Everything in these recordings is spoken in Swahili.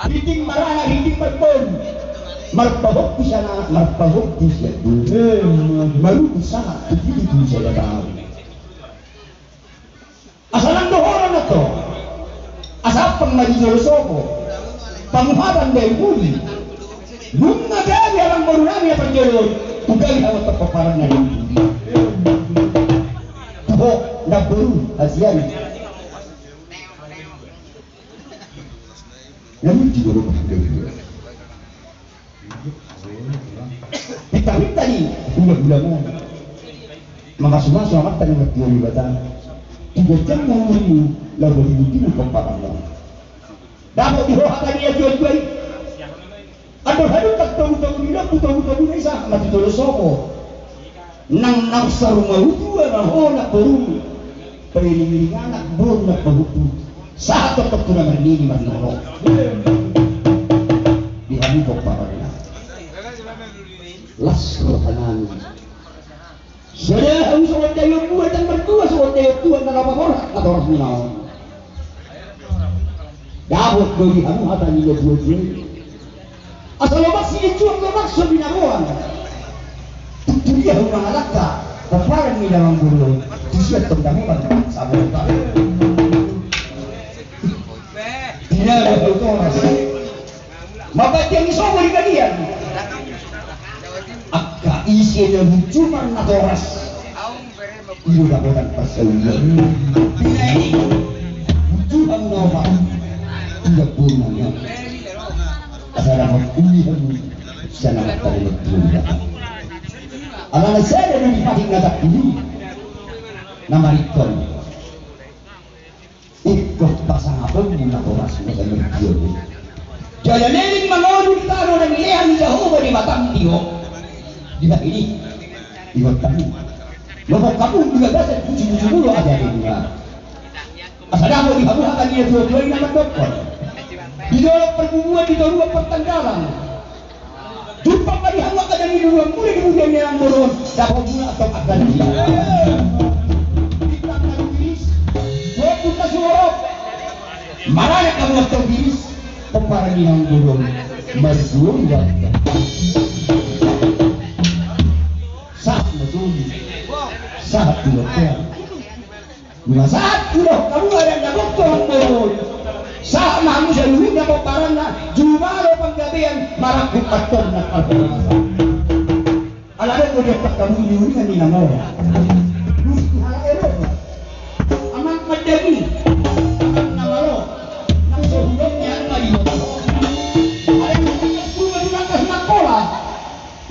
Hiting marana, hiting berpon. Marpabok di sana, marpabok di siya. Malu usaha, begitu saya tahu. Asalang dohoran na to. Asap pang majijolosopo. Panguharan dahil huli. Nung nagali ang marunami ang pagjalon, ugali ang matapaparang na rin. Tuho, naburu, asyan. Namun siguro pagjalon. Pitamit tadi, bulan-bulan mo. Makasuma-suma ka tadi nagtiyong ibatan. Tiga-jam na mo, lago hindi ng pagpapangalan. Dapat ihohakan niya jual-jual. Aduh-aduh tagtaw-taw nila, putaw-taw na isa, matitulosoko. Nang sa rumautuan na ho na purong. Pailingilingan at buong na pahutu. Sa ato-tok ko naman nini manoro. Di kami ko para na. Lasko ka namin. Sudah, ang suwad tayo buwan ang mertua, suwad tayo buwan na kapakorak, katoras mo na ako. Dapat ko di kami hata nila jual-jual. Asal lobak sinichuang lobak sa binakuan. Tutuliya ang mga laka, paparang nila ang bulo, tusiat tagdamukan sa mga tidak ada otoras. Mabat yang isobo di kalian. Akka isi na bujuman na oras. Iyo dapat pasawiyan. Bila ini bujuman na opa. Tidak pun niya. Asal mag-ulihan siya na magtalimat-tulihan. Alam na siya na nagpating na takili na marikon. Ikot pasangapon muna oras mo sa nagdiyon. Kaya neling mangonong tano ng ilehan ni Jehovah di Batang Tiyo. Di ba ini? Iwag kami. Lopok kamu juga dasar puji-puji mulu ajarin niya. Asal ako di habuhakan niya dua-dua yang mendokter. Di dalam perbubuhan di dalam pertanggalan. Jumpa kali hangga ka dari dua mulai kemudian yang turun dapat mula atau akan dia. Kita terbiris. Waktu kasuarok. Marahnya kamu terbiris. Peparang yang turun. Merjuang waktu. Saat merjuang. Saat turun. Saat turun. Kamu ada yang jagok turun. Saat mamu sa luhig na parang na jumalo panggabihan marakot atom na kalpasa. Alam ko yung pagkamuliwin na ninamaw. Amang madami, amang namalo, nang suhulog niya ang malibot. Alam ko yung pulman yung angkas na kola.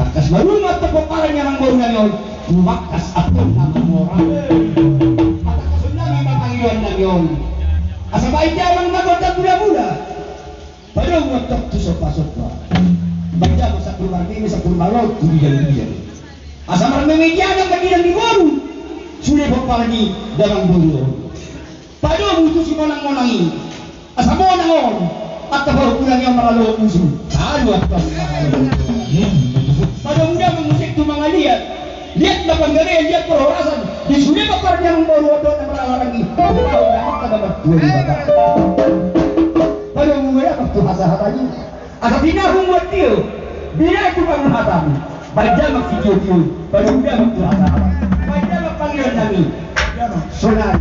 Pagkas marungat na po parang niya ng moro ngayon, tumakas atom na mamora. Patakasun namin mapangiluan na yun. Asabay dia ang magotag mula-mula. Padang waktu tu sopa-sopa. Baca masa keluar ini sa pulmalot tulian-tulian. Asa marmemedian ang kabilang di baru. Sudah papalagi dalam bulu. Padang itu si monang-monangi. Asa monangon at kabaw pulang yang maralo musuh. Lalu at padang dia mengusik tu mga liat. Lihat na panggarian, lihat perorasan. Di sudah bakar yang baru ada yang meralangi. Pada umumnya waktu hasa-hatanya asa tinahong buat dia bila itu panghatamu baca mak video-video pada umumnya waktu hasa-hatanya baca mak panggilan kami sonar